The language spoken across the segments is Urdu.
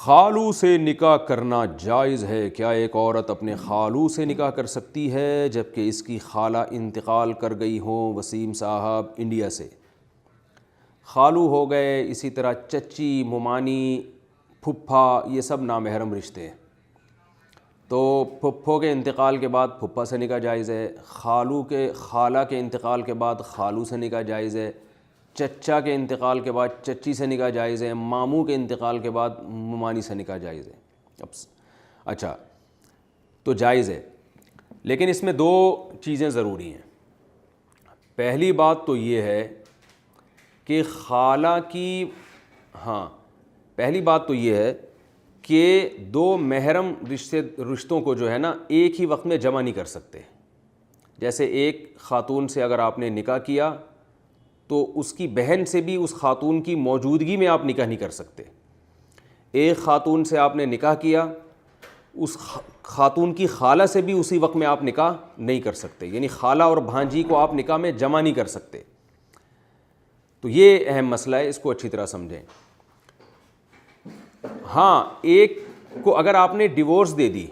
خالو سے نکاح کرنا جائز ہے؟ کیا ایک عورت اپنے خالو سے نکاح کر سکتی ہے جبکہ اس کی خالہ انتقال کر گئی ہوں؟ وسیم صاحب انڈیا سے۔ خالو ہو گئے، اسی طرح چچی، ممانی، پھپھا، یہ سب نامحرم رشتے ہیں۔ تو پھپھو کے انتقال کے بعد پھپھا سے نکاح جائز ہے، خالہ کے انتقال کے بعد خالو سے نکاح جائز ہے، چچا کے انتقال کے بعد چچی سے نکاح جائز ہے، ماموں کے انتقال کے بعد ممانی سے نکاح جائز ہے۔ اچھا، تو جائز ہے، لیکن اس میں دو چیزیں ضروری ہیں۔ پہلی بات تو یہ ہے کہ پہلی بات تو یہ ہے کہ دو محرم رشتوں کو جو ہے نا ایک ہی وقت میں جمع نہیں کر سکتے۔ جیسے ایک خاتون سے اگر آپ نے نکاح کیا تو اس کی بہن سے بھی اس خاتون کی موجودگی میں آپ نکاح نہیں کر سکتے۔ ایک خاتون سے آپ نے نکاح کیا، اس خاتون کی خالہ سے بھی اسی وقت میں آپ نکاح نہیں کر سکتے، یعنی خالہ اور بھانجی کو آپ نکاح میں جمع نہیں کر سکتے۔ تو یہ اہم مسئلہ ہے، اس کو اچھی طرح سمجھیں۔ ہاں، ایک کو اگر آپ نے ڈیورس دے دی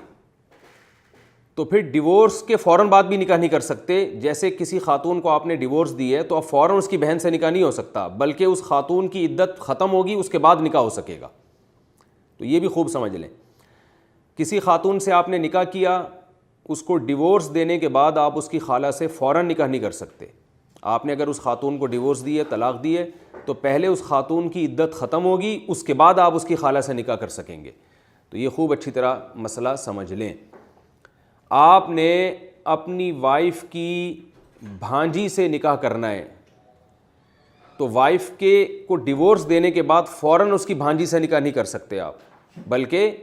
تو پھر ڈیورس کے فوراً بعد بھی نکاح نہیں کر سکتے۔ جیسے کسی خاتون کو آپ نے ڈیورس دی ہے تو اب فوراً اس کی بہن سے نکاح نہیں ہو سکتا، بلکہ اس خاتون کی عدت ختم ہوگی، اس کے بعد نکاح ہو سکے گا۔ تو یہ بھی خوب سمجھ لیں، کسی خاتون سے آپ نے نکاح کیا، اس کو ڈیورس دینے کے بعد آپ اس کی خالہ سے فوراً نکاح نہیں کر سکتے۔ آپ نے اگر اس خاتون کو ڈیورس دی ہے، طلاق دی ہے، تو پہلے اس خاتون کی عدت ختم ہوگی، اس کے بعد آپ اس کی خالہ سے نکاح کر سکیں گے۔ تو یہ خوب اچھی طرح مسئلہ سمجھ لیں۔ آپ نے اپنی وائف کی بھانجی سے نکاح کرنا ہے تو وائف کو ڈیورس دینے کے بعد فوراً اس کی بھانجی سے نکاح نہیں کر سکتے آپ، بلکہ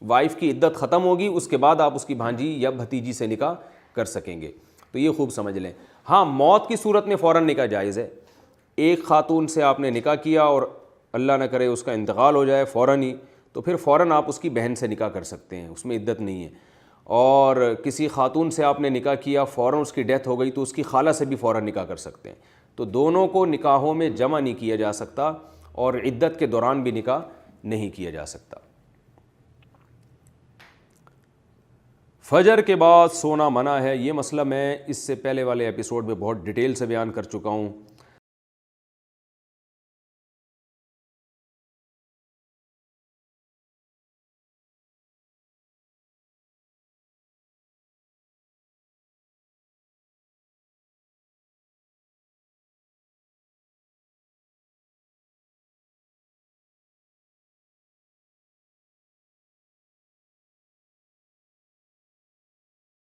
وائف کی عدت ختم ہوگی، اس کے بعد آپ اس کی بھانجی یا بھتیجی سے نکاح کر سکیں گے۔ تو یہ خوب سمجھ لیں۔ ہاں، موت کی صورت میں فوراً نکاح جائز ہے۔ ایک خاتون سے آپ نے نکاح کیا اور اللہ نہ کرے اس کا انتقال ہو جائے فوراً ہی، تو پھر فوراً آپ اس کی بہن سے نکاح کر سکتے ہیں، اس میں عدت نہیں ہے۔ اور کسی خاتون سے آپ نے نکاح کیا، فوراً اس کی ڈیتھ ہو گئی تو اس کی خالہ سے بھی فوراً نکاح کر سکتے ہیں۔ تو دونوں کو نکاحوں میں جمع نہیں کیا جا سکتا اور عدت کے دوران بھی نکاح نہیں کیا جا سکتا۔ فجر کے بعد سونا منع ہے، یہ مسئلہ میں اس سے پہلے والے ایپیسوڈ میں بہت ڈیٹیل سے بیان کر چکا ہوں۔